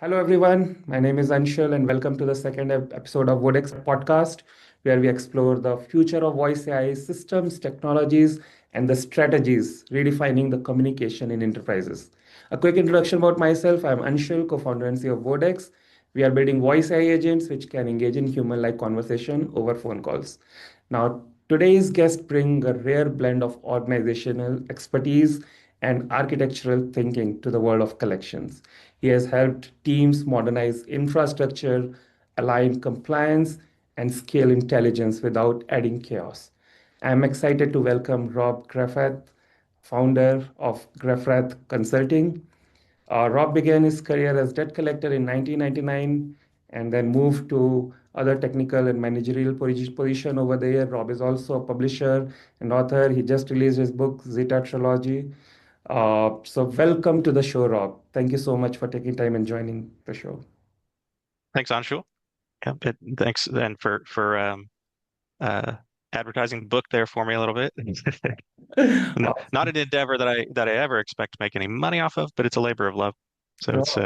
Hello, everyone. My name is Anshul, and welcome to the second episode of Vodex Podcast, where we explore the future of voice AI systems, technologies, and the strategies redefining the communication in enterprises. A quick introduction about myself. I'm Anshul, co-founder and CEO of Vodex. We are building voice AI agents which can engage in human-like conversation over phone calls. Now, today's guests bring a rare blend of organizational expertise and architectural thinking to the world of collections. He has helped teams modernize infrastructure, align compliance, and scale intelligence without adding chaos. I'm excited to welcome Rob Grafrath, founder of Grafrath Consulting. Rob began his career as debt collector in 1999 and then moved to other technical and managerial position over there. Rob is also a publisher and author. He just released his book, Zeta Trilogy. So welcome to the show, Rob. Thank you so much for taking time and joining the show. Thanks, Anshul. Yeah, thanks and for uh, advertising the book there for me a little bit. Not an endeavor that I ever expect to make any money off of, but it's a labor of love. So No, it's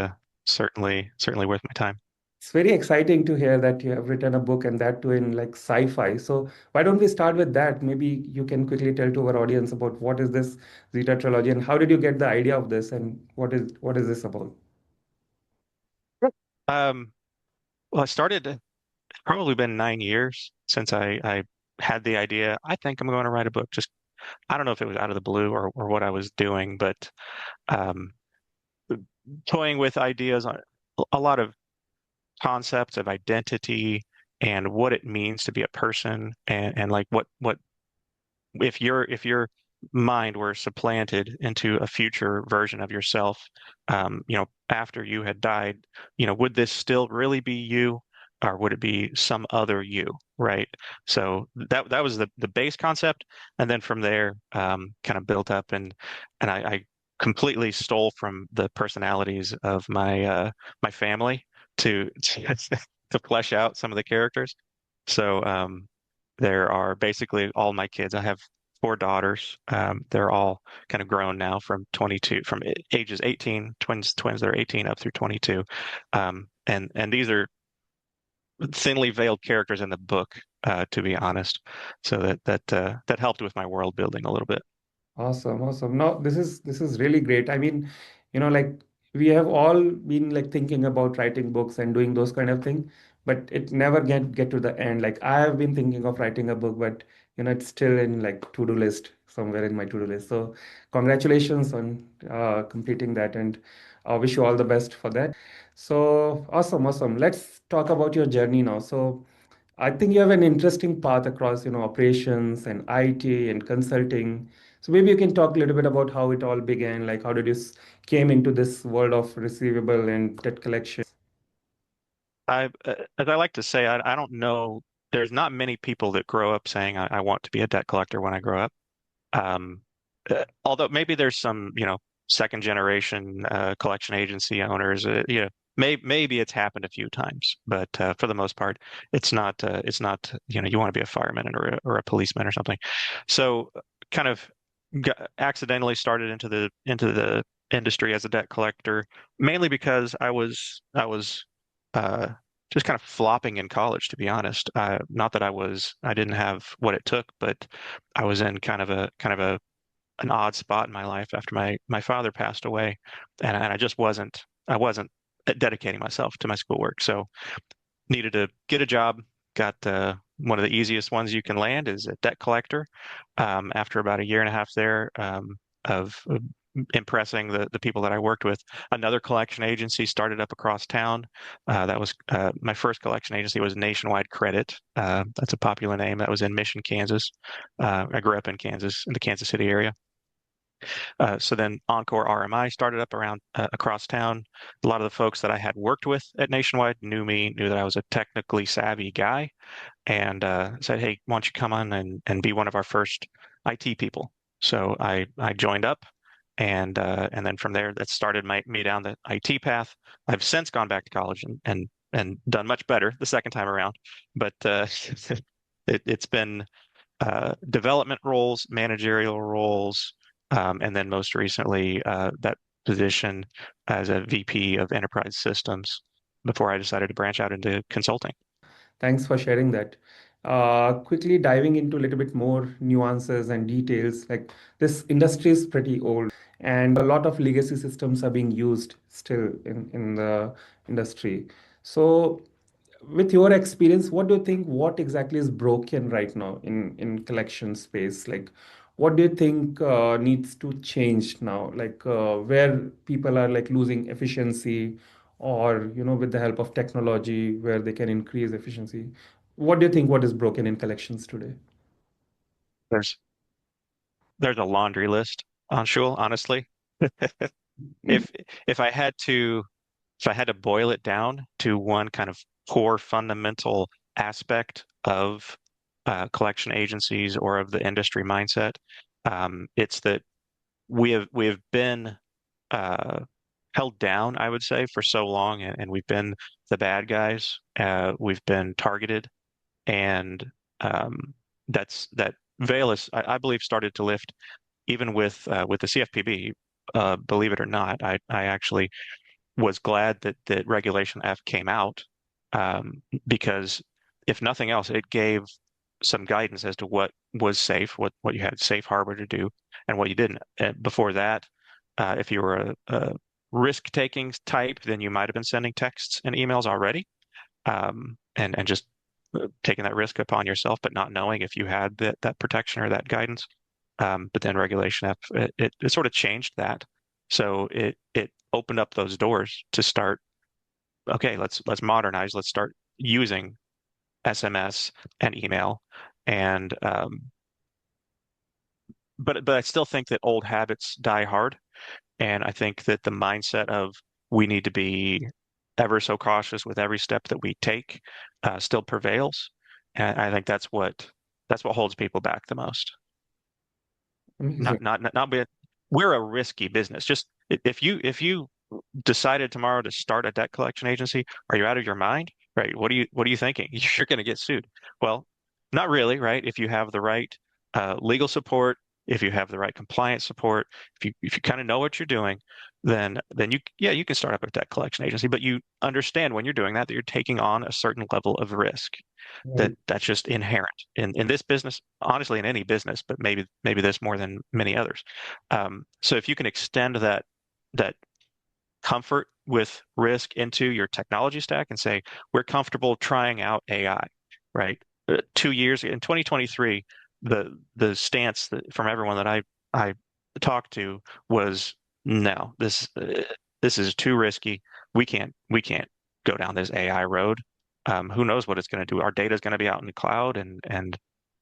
certainly worth my time. it's very exciting to hear that you have written a book and that too in like sci-fi. So why don't we start with that? Maybe you can quickly tell to our audience about what is this Zeta trilogy and how did you get the idea of this and what is this about? Yep. Well, I started. It's probably been 9 years since I had the idea. I think I'm going to write a book. Just I don't know if it was out of the blue or what I was doing, but um, toying with ideas on a lot of concepts of identity and what it means to be a person and like what if your mind were supplanted into a future version of yourself, after you had died, would this still really be you, or would it be some other you, right? So that was the base concept, and then from there, kind of built up, and I completely stole from the personalities of my family to to flesh out some of the characters. So there are basically all my kids. I have four daughters. They're all kind of grown now from ages 18, twins that are 18 up through 22. And these are thinly veiled characters in the book, to be honest. So that helped with my world building a little bit. Awesome, awesome. No, this is really great. I mean, like we have all been like thinking about writing books and doing those kind of thing, but it never get to the end. Like I have been thinking of writing a book, but it's still in like to-do list somewhere in my to-do list. So congratulations on completing that, and I wish you all the best for that. So awesome, awesome. Let's talk about your journey now. So I think you have an interesting path across, operations and IT and consulting. So maybe you can talk a little bit about how it all began, like how did you came into this world of receivable and debt collection? As I like to say, I don't know. There's not many people that grow up saying I want to be a debt collector when I grow up. Um, Although maybe there's some, second generation collection agency owners. Maybe it's happened a few times, but for the most part, it's not. It's not. You want to be a fireman or a policeman or something. So, kind of accidentally started into the industry as a debt collector, mainly because I was uh, just kind of flopping in college, to be honest. Not that I didn't have what it took, but I was in kind of a an odd spot in my life after my father passed away, and I wasn't dedicating myself to my schoolwork, so needed to get a job. Got one of the easiest ones you can land is a debt collector. After about a year and a half there, of impressing the people that I worked with, another collection agency started up across town. That was my first collection agency was Nationwide Credit. That's a popular name. That was in Mission, Kansas. I grew up in Kansas, in the Kansas City area. So then Encore RMI started up around across town. A lot of the folks that I had worked with at Nationwide knew me, knew that I was a technically savvy guy, and said, "Hey, why don't you come on and be one of our first IT people?" So I joined up, and then from there, that started me down the IT path. I've since gone back to college and done much better the second time around, but it's been development roles, managerial roles, and then most recently that position as a VP of enterprise systems before I decided to branch out into consulting. Thanks for sharing that. Quickly diving into a little bit more nuances and details, like this industry is pretty old and a lot of legacy systems are being used still in the industry. So, with your experience, what do you think, what exactly is broken right now in collection space? Like, what do you think needs to change now? Like, where people are like losing efficiency or, with the help of technology, where they can increase efficiency. What do you think what is broken in collections today? There's there's a laundry list on Shul, honestly. Mm. If if I had to if I had to boil it down to one kind of core fundamental aspect of collection agencies or of the industry mindset, it's that we have been uh, held down, I would say, for so long, and we've been the bad guys. We've been targeted, and um, that veil is, I believe, started to lift even with the CFPB. Believe it or not, I actually was glad that Regulation F came out, because if nothing else, it gave some guidance as to what was safe, what you had safe harbor to do, and what you didn't. Before that, if you were a risk-taking type, then you might have been sending texts and emails already, and just taking that risk upon yourself, but not knowing if you had that protection or that guidance. But then Regulation F, it sort of changed that. So it opened up those doors to start, okay, let's modernize, let's start using SMS and email. And but I still think that old habits die hard. And I think that the mindset of we need to be ever so cautious with every step that we take still prevails. And I think that's what holds people back the most. Amazing. Not be we're a risky business. Just if you decided tomorrow to start a debt collection agency, are you out of your mind? Right? What are you thinking? You're going to get sued. Well, not really, right? If you have the right legal support, if you have the right compliance support, if you kind of know what you're doing, then you can start up a debt collection agency, but you understand when you're doing that you're taking on a certain level of risk Right. that's just inherent in this business, honestly, in any business, but maybe this more than many others. So if you can extend that comfort with risk into your technology stack and say, we're comfortable trying out AI, right? 2 years in 2023, the stance from everyone that I talked to was no, this is too risky. We can't go down this AI road. Who knows what it's going to do? Our data is going to be out in the cloud and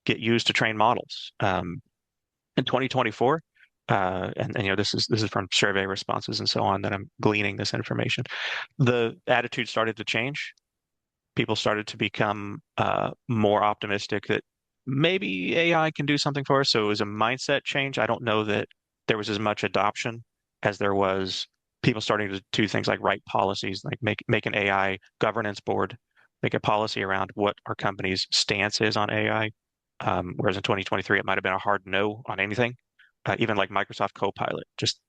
get used to train models. In 2024, and this is from survey responses and so on that I'm gleaning this information. The attitude started to change. People started to become more optimistic that maybe AI can do something for us. So it was a mindset change. I don't know that there was as much adoption as there was people starting to do things like write policies, like make an AI governance board, make a policy around what our company's stance is on AI. Whereas in 2023, it might have been a hard no on anything, even like Microsoft Copilot, just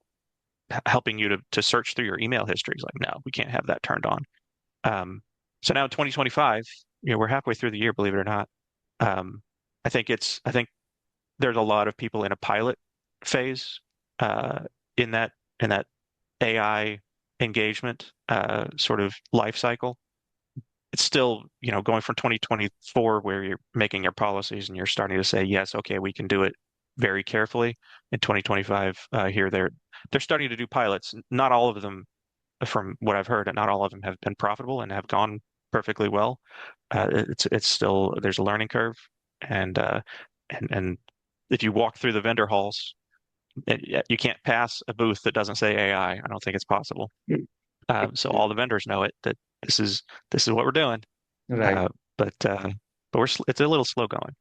helping you to search through your email history. Like, no, we can't have that turned on. Um, so now in 2025, we're halfway through the year, believe it or not. Um, I think there's a lot of people in a pilot phase uh, in that AI engagement sort of life cycle. It's still, going from 2024 where you're making your policies and you're starting to say, yes, okay, we can do it very carefully. In 2025, here they're starting to do pilots. Not all of them, from what I've heard, and not all of them have been profitable and have gone perfectly well. It's still there's a learning curve, and and if you walk through the vendor halls, you can't pass a booth that doesn't say AI. I don't think it's possible. So all the vendors know it that this is what we're doing. Right. Uh, but it's a little slow going.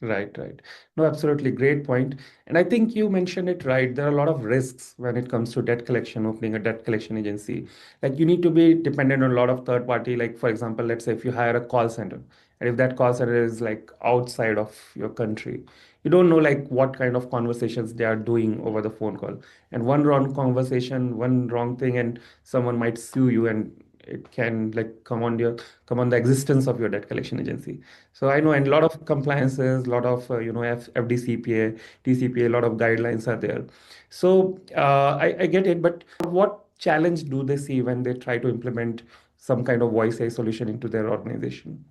Right, right. No, absolutely. Great point. And I think you mentioned it right. There are a lot of risks when it comes to debt collection, opening a debt collection agency. Like you need to be dependent on a lot of third party. Like, for example, let's say if you hire a call center, and if that call center is like outside of your country, You don't know like what kind of conversations they are doing over the phone call. And one wrong conversation, one wrong thing, and someone might sue you, and it can like come on the existence of your debt collection agency. So I know, and a lot of compliances, a lot of FDCPA, TCPA, a lot of guidelines are there. So I get it, but what challenge do they see when they try to implement some kind of voice AI solution into their organization?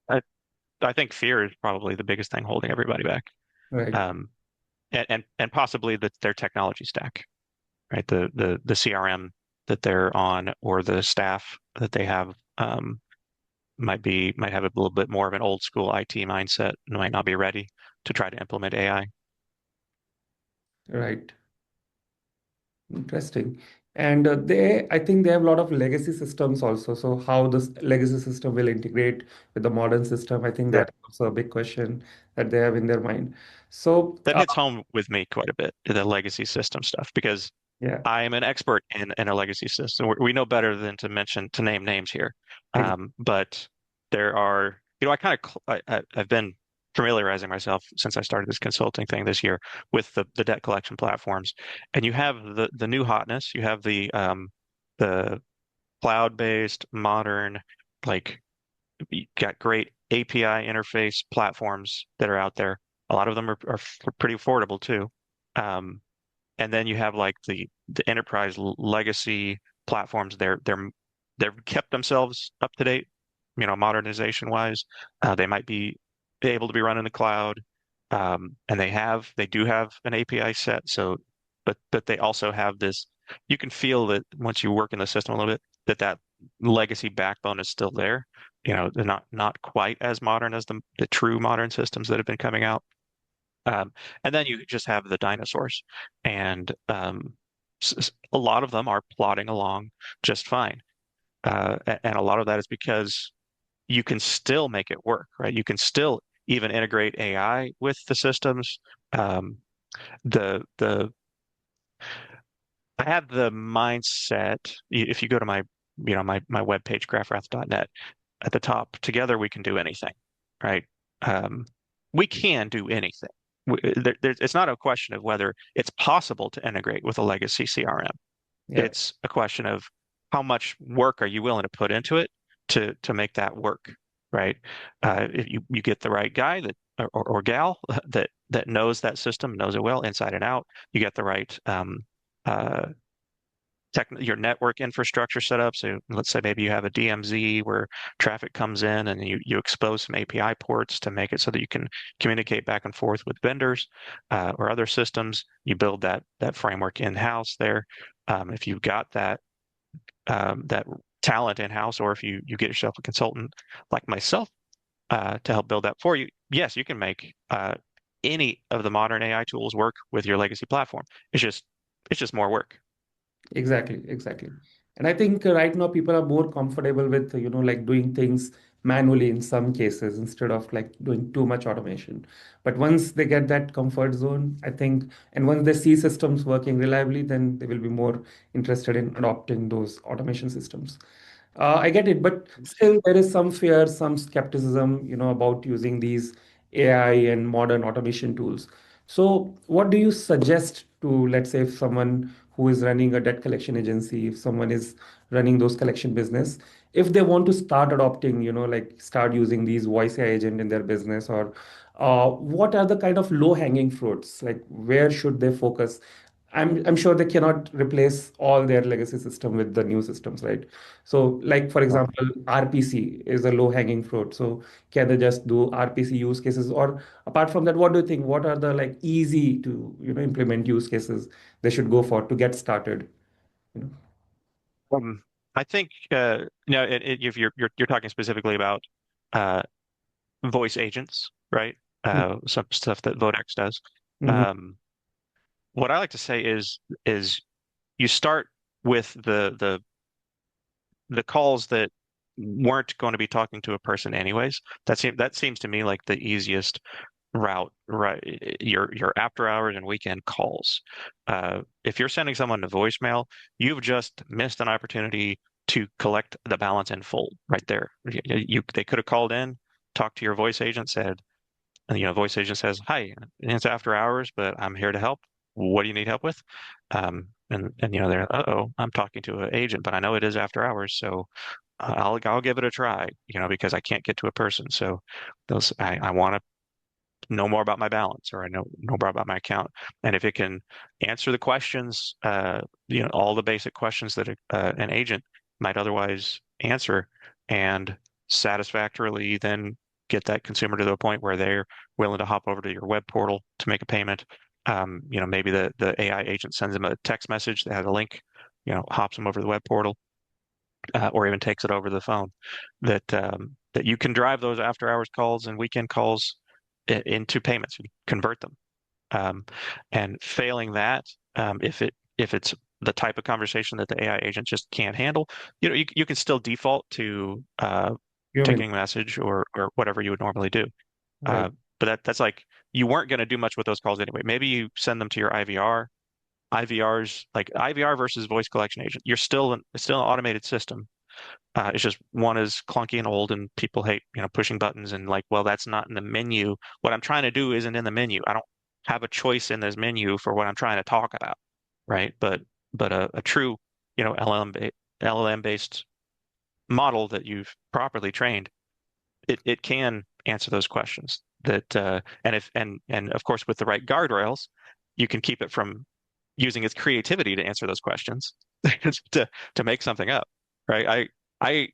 I, I think fear is probably the biggest thing holding everybody back. Right, Um, and possibly their technology stack, right? The CRM that they're on or the staff that they have might have a little bit more of an old school IT mindset and might not be ready to try to implement AI. right. Interesting. And I think they have a lot of legacy systems also. So how this legacy system will integrate with the modern system, I think Yeah. that's also a big question that they have in their mind. So That hits home with me quite a bit, the legacy system stuff, because yeah, I am an expert in a legacy system. We know better than to name names here. ex- But there are, I kind of, I've been familiarizing myself since I started this consulting thing this year with the debt collection platforms. And you have the new hotness, you have the cloud-based, modern, like you got great API interface platforms that are out there. A lot of them are pretty affordable too. Um, and then you have like the enterprise legacy platforms. They've kept themselves up to date, modernization wise. They might be able to be run in the cloud, and they do have an API set. So, but they also have this. You can feel that once you work in the system a little bit, that legacy backbone is still there. They're not quite as modern as the true modern systems that have been coming out. And then you just have the dinosaurs, and a lot of them are plodding along just fine. And a lot of that is because you can still make it work, right? You can still even integrate AI with the systems. Um, the I have the mindset. If you go to my webpage, grafrath.net, at the top, together we can do anything, right? Um, we can do anything. It's not a question of whether it's possible to integrate with a legacy CRM. yeah, It's a question of how much work are you willing to put into it to make that work, right? If you get the right guy or gal that knows that system, knows it well inside and out, you get the right uh, your network infrastructure set up. So let's say maybe you have a DMZ where traffic comes in and you expose some API ports to make it so that you can communicate back and forth with vendors or other systems. You build that framework in-house there. If you've got that talent in-house, or if you get yourself a consultant like myself to help build that for you, yes, you can make any of the modern AI tools work with your legacy platform. It's just more work. exactly, exactly. And I think right now people are more comfortable with, like doing things manually in some cases instead of like doing too much automation. But once they get that comfort zone, I think, and once they see systems working reliably, then they will be more interested in adopting those automation systems. I get it, but still there is some fear, some skepticism, about using these AI and modern automation tools. So, what do you suggest to, let's say, if someone who is running a debt collection agency, if someone is running those collection business, if they want to start adopting, like start using these voice AI agent in their business, or what are the kind of low-hanging fruits? Like, where should they focus? I'm sure they cannot replace all their legacy system with the new systems, right? So, like for Yeah. example, RPC is a low-hanging fruit. So, can they just do RPC use cases, or apart from that, what do you think? What are the like easy to implement use cases they should go for to get started? You know? Um, I think if you're talking specifically about uh, voice agents, right? Some stuff that Vodex does. Mm-hmm. Um, what I like to say is you start with the calls that weren't going to be talking to a person anyways. That seems to me like the easiest route, right? Your after hours and weekend calls. If you're sending someone to voicemail, you've just missed an opportunity to collect the balance in full right there. They could have called in, talked to your voice agent, said, and voice agent says, "Hi, it's after hours, but I'm here to help. What do you need help with?" And they're, "Uh-oh, I'm talking to an agent, but I know it is after hours, so I'll give it a try, because I can't get to a person. So those I want to know more about my balance, or I know more about my account. And if it can answer the questions, all the basic questions that an agent might otherwise answer, and satisfactorily then get that consumer to the point where they're willing to hop over to your web portal to make a payment. Maybe the AI agent sends them a text message that has a link, hops them over to the web portal, or even takes it over the phone. That you can drive those after hours calls and weekend calls into payments, you convert them. Um, and failing that, if it's the type of conversation that the AI agent just can't handle, you can still default to Human, ticketing message or whatever you would normally do. right? But that's like, you weren't going to do much with those calls anyway. Maybe you send them to your IVR. IVRs, like IVR versus voice collection agent, it's still an automated system. It's just one is clunky and old, and people hate, pushing buttons and like, well, that's not in the menu. What I'm trying to do isn't in the menu. I don't have a choice in this menu for what I'm trying to talk about, right? But a true, LLM based model that you've properly trained, it can answer those questions. And of course, with the right guardrails, you can keep it from using its creativity to answer those questions to to make something up, right? I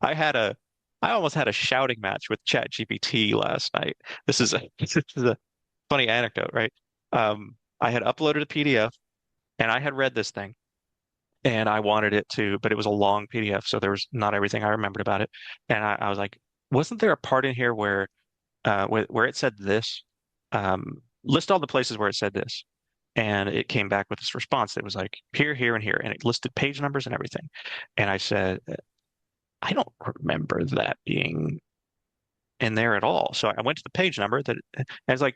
I had a I almost had a shouting match with ChatGPT last night. This is a funny anecdote, right? I had uploaded a PDF and I had read this thing, and I wanted it to, but it was a long PDF, so there was not everything I remembered about it. And I was like, wasn't there a part in here where it said this? List all the places where it said this. And it came back with this response that was like, here, here, and here. And it listed page numbers and everything. And I said, I don't remember that being in there at all. So I went to the page number and I was like,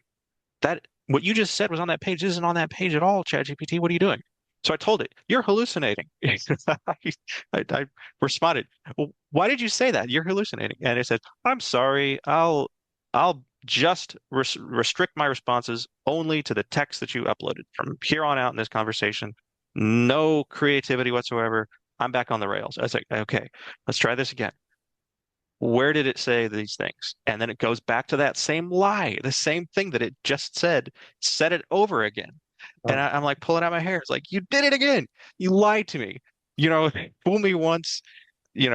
that what you just said was on that page isn't on that page at all, ChatGPT. What are you doing? So I told it, you're hallucinating. I responded, well, why did you say that? You're hallucinating. And it said, I'm sorry. I'll just restrict my responses only to the text that you uploaded from here on out in this conversation. No creativity whatsoever. I'm back on the rails. I was like, okay, let's try this again. Where did it say these things? And then it goes back to that same lie, the same thing that it just said it over again. And Uh, I'm like pulling out my hair. It's like, you did it again. You lied to me. You know, fool me once,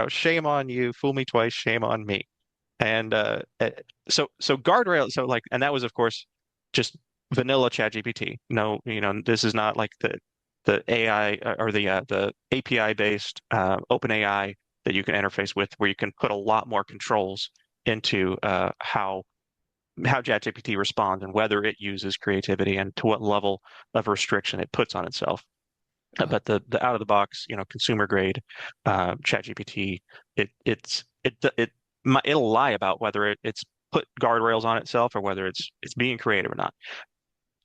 shame on you. Fool me twice, shame on me. And so guardrail. So like, and that was of course just vanilla ChatGPT. No, this is not like the AI or the API based open AI that you can interface with, where you can put a lot more controls into how ChatGPT responds and whether it uses creativity and to what level of restriction it puts on itself. But the out of the box, consumer grade ChatGPT, it'll lie about whether it's put guardrails on itself or whether it's being creative or not.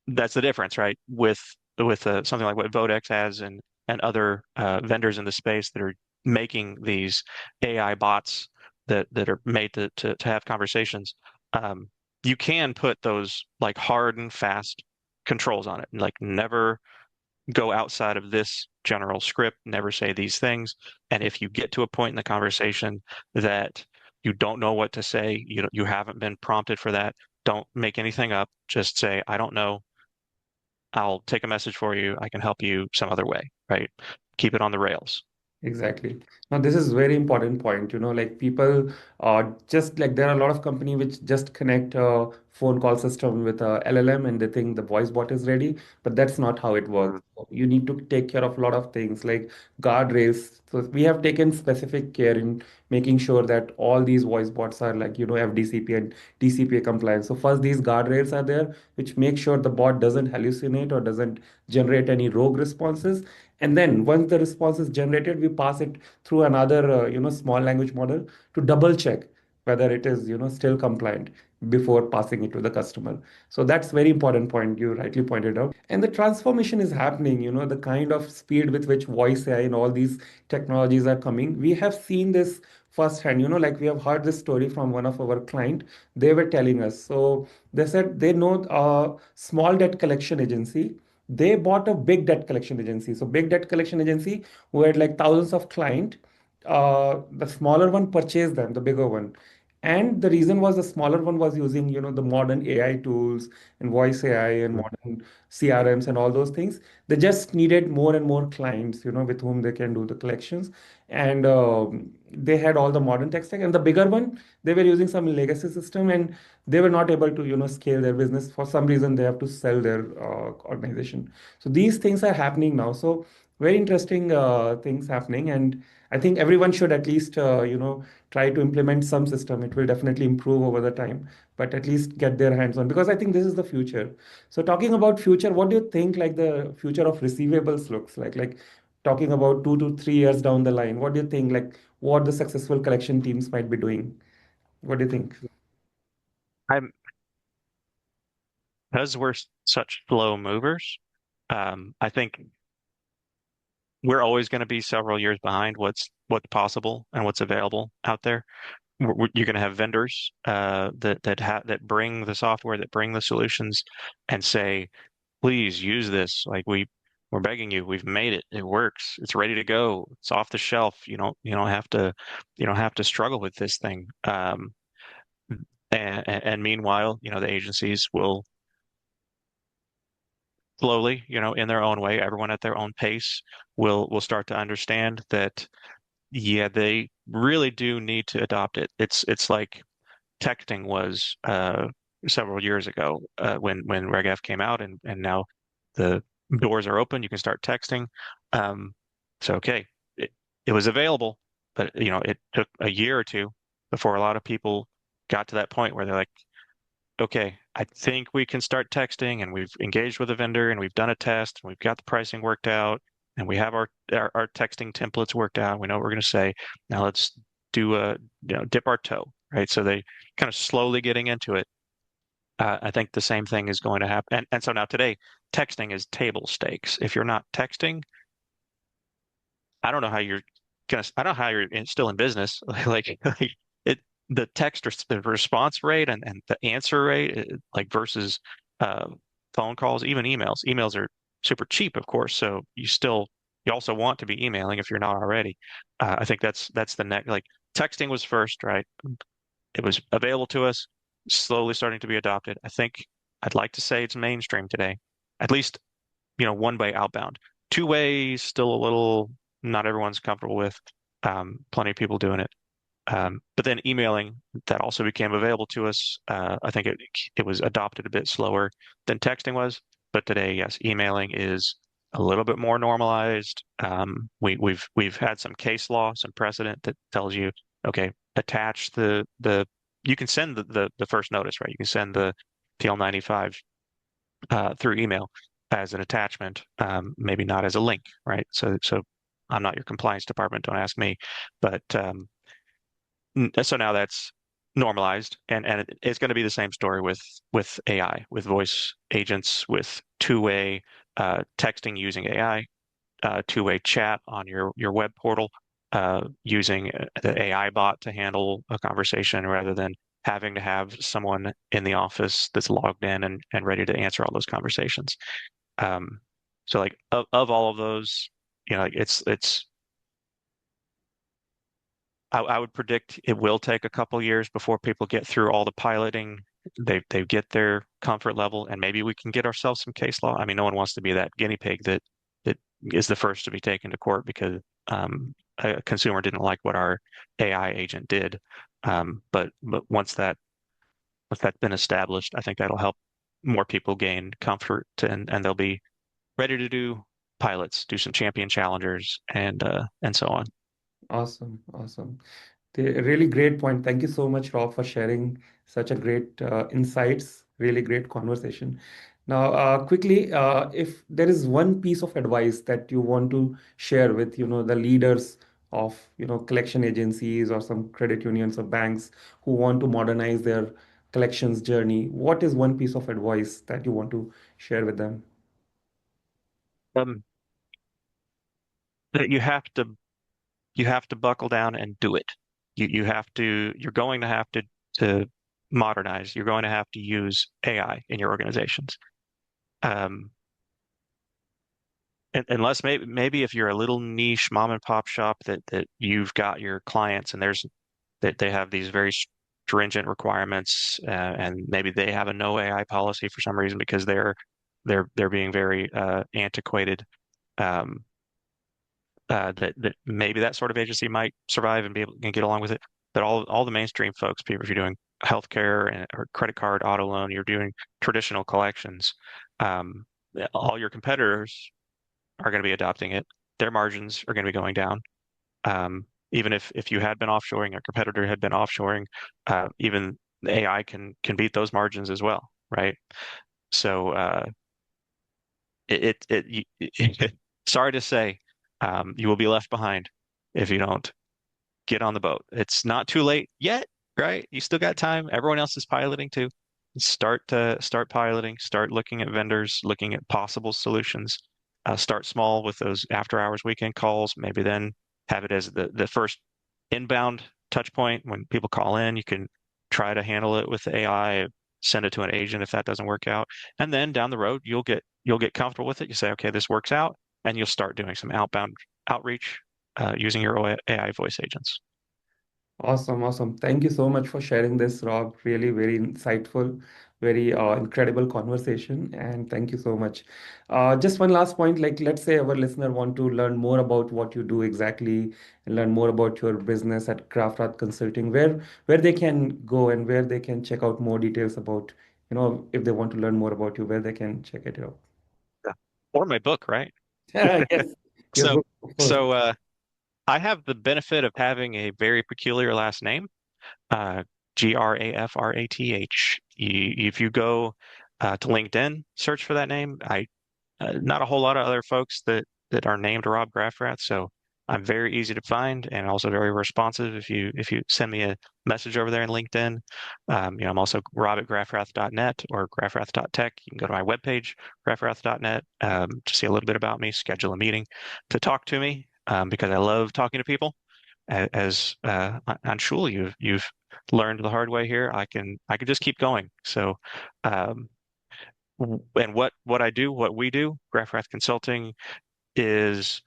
That's the difference, right? With something like what Vodex has and other vendors in the space that are making these AI bots that are made to have conversations. Um, you can put those like hard and fast controls on it, like never go outside of this general script, never say these things. And if you get to a point in the conversation that you don't know what to say, you haven't been prompted for that, don't make anything up. Just say, I don't know. I'll take a message for you. I can help you some other way, right? Keep it on the rails. Exactly. Now, this is very important point. Like people just like there are a lot of company which just connect a phone call system with a LLM and they think the voice bot is ready, but that's not how it works. You need to take care of a lot of things like guardrails. So we have taken specific care in making sure that all these voice bots are like, FDCP and TCPA compliant. So first, these guardrails are there, which make sure the bot doesn't hallucinate or doesn't generate any rogue responses. And then once the response is generated, we pass it through another, small language model to double check whether it is, still compliant before passing it to the customer. So that's very important point you rightly pointed out. And the transformation is happening, the kind of speed with which voice AI and all these technologies are coming. We have seen this firsthand. Like we have heard this story from one of our client. They were telling us. So they said they know a small debt collection agency. They bought a big debt collection agency. So big debt collection agency who had like thousands of client. The smaller one purchased them, the bigger one. And the reason was the smaller one was using, the modern AI tools and voice AI and modern CRMs and all those things. They just needed more and more clients, with whom they can do the collections. And they had all the modern tech stack. And the bigger one, they were using some legacy system and they were not able to, scale their business. For some reason, they have to sell their organization. So these things are happening now. So very interesting things happening. And I think everyone should at least, try to implement some system. It will definitely improve over the time, but at least get their hands on because I think this is the future. So talking about future, what do you think like the future of receivables looks like? Like talking about 2 to 3 years down the line, what do you think like what the successful collection teams might be doing? What do you think? I'm Because we're such slow movers. I think we're always going to be several years behind what's possible and what's available out there. You're going to have vendors that bring the software, that bring the solutions, and say, please use this. Like we're begging you. We've made it. It works. It's ready to go. It's off the shelf. You don't have to struggle with this thing. And meanwhile, the agencies will slowly, in their own way, everyone at their own pace will start to understand that, yeah, they really do need to adopt it. It's like texting was several years ago when RegF came out, and now the doors are open. You can start texting. Um, so okay, it was available, but it took a year or two before a lot of people got to that point where they're like, okay, I think we can start texting, and we've engaged with a vendor and we've done a test and we've got the pricing worked out and we have our texting templates worked out. We know what we're going to say. Now let's do dip our toe, right? So they kind of slowly getting into it. I think the same thing is going to happen. And so now today, texting is table stakes. If you're not texting, I don't know how you're I don't know how you're still in business. Like it, the the response rate and the answer rate, like versus uh, phone calls, even emails. Emails are super cheap, of course. So you also want to be emailing if you're not already. I think that's the next, like texting was first, right? It was available to us, slowly starting to be adopted. I think I'd like to say it's mainstream today, at least one way outbound. Two ways, still a little, not everyone's comfortable with. Plenty of people doing it. But then emailing, that also became available to us. I think it was adopted a bit slower than texting was. But today, yes, emailing is a little bit more normalized. We've had some case law, some precedent that tells you, okay, attach you can send the first notice, right? You can send the TL95 through email as an attachment, maybe not as a link, right? So I'm not your compliance department. Don't ask me. But so now that's normalized, and it's going to be the same story with AI, with voice agents, with two-way texting using AI, two-way chat on your web portal using the AI bot to handle a conversation rather than having to have someone in the office that's logged in and ready to answer all those conversations. Um, so like of all of those, like it's I would predict it will take a couple years before people get through all the piloting. They get their comfort level, and maybe we can get ourselves some case law. I mean, no one wants to be that guinea pig that is the first to be taken to court because a consumer didn't like what our AI agent did. But once that's been established, I think that'll help more people gain comfort, and they'll be ready to do pilots, do some champion challengers, and so on. Awesome, awesome. Really great point. Thank you so much, Rob, for sharing such a great insights. Really great conversation. Now, quickly, if there is one piece of advice that you want to share with, the leaders of, collection agencies or some credit unions or banks who want to modernize their collections journey, what is one piece of advice that you want to share with them? Um, that you have to buckle down and do it. you're going to have to modernize. You're going to have to use AI in your organizations. Um, unless maybe if you're a little niche mom and pop shop that you've got your clients and there's that they have these very stringent requirements, and maybe they have a no AI policy for some reason because they're being very antiquated. Um, that maybe that sort of agency might survive and be able and get along with it. But all the mainstream folks, people, if you're doing healthcare or credit card, auto loan, you're doing traditional collections. Um, all your competitors are going to be adopting it. Their margins are going to be going down. Even if you had been offshoring, a competitor had been offshoring, even the AI can beat those margins as well, right? So sorry to say, you will be left behind if you don't get on the boat. It's not too late yet, right? You still got time. Everyone else is piloting too. Start piloting, start looking at vendors, looking at possible solutions. Start small with those after hours weekend calls, maybe then have it as the first inbound touch point. When people call in, you can try to handle it with AI, send it to an agent if that doesn't work out. And then down the road, you'll get comfortable with it. You say, okay, this works out, and you'll start doing some outbound outreach using your AI voice agents. Awesome, awesome. Thank you so much for sharing this, Rob. Really very insightful, very incredible conversation, and thank you so much. Just one last point, like let's say our listener want to learn more about what you do exactly and learn more about your business at Grafrath Consulting, where they can go and where they can check out more details about, if they want to learn more about you, where they can check it out. Yeah. Or my book, right? Yes, your So book, of course. so I have the benefit of having a very peculiar last name, uh, Grafrath. If you go to LinkedIn, search for that name. Not a whole lot of other folks that are named Rob Grafrath, so I'm very easy to find and also very responsive. If you send me a message over there in LinkedIn, I'm also Rob at grafrath.net or grafrath.tech. You can go to my webpage, grafrath.net, to see a little bit about me, schedule a meeting to talk to me, because I love talking to people. As Anshul, you've learned the hard way here. I can just keep going. So, um, and what I do, what we do, Grafrath Consulting, is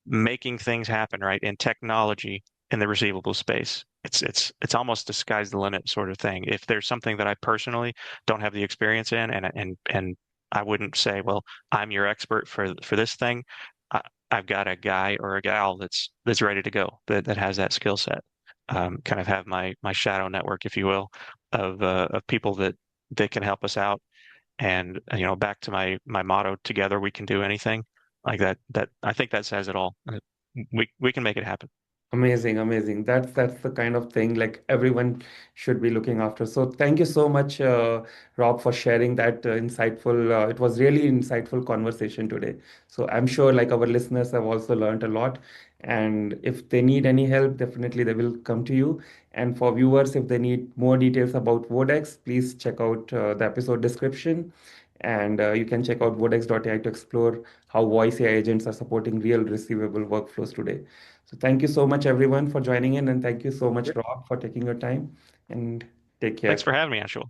making things happen, right? In technology in the receivable space. It's almost the sky's the limit sort of thing. If there's something that I personally don't have the experience in, and I wouldn't say, well, I'm your expert for this thing. I, I've got a guy or a gal that's ready to go, that has that skill set. Kind of have my shadow network, if you will, of people that can help us out. And back to my motto, together we can do anything. Like that I think that says it all. We can make it happen. Amazing, amazing. That's the kind of thing like everyone should be looking after. So thank you so much, Rob, for sharing that insightful. It was really insightful conversation today. So I'm sure like our listeners have also learned a lot. And if they need any help, definitely they will come to you. And for viewers, if they need more details about Vodex, please check out the episode description. And you can check out Vodex.ai to explore how voice AI agents are supporting real receivable workflows today. So thank you so much, everyone, for joining in, and thank you so much, Yeah. Rob, for taking your time. And take Thanks care. for having me, Anshul.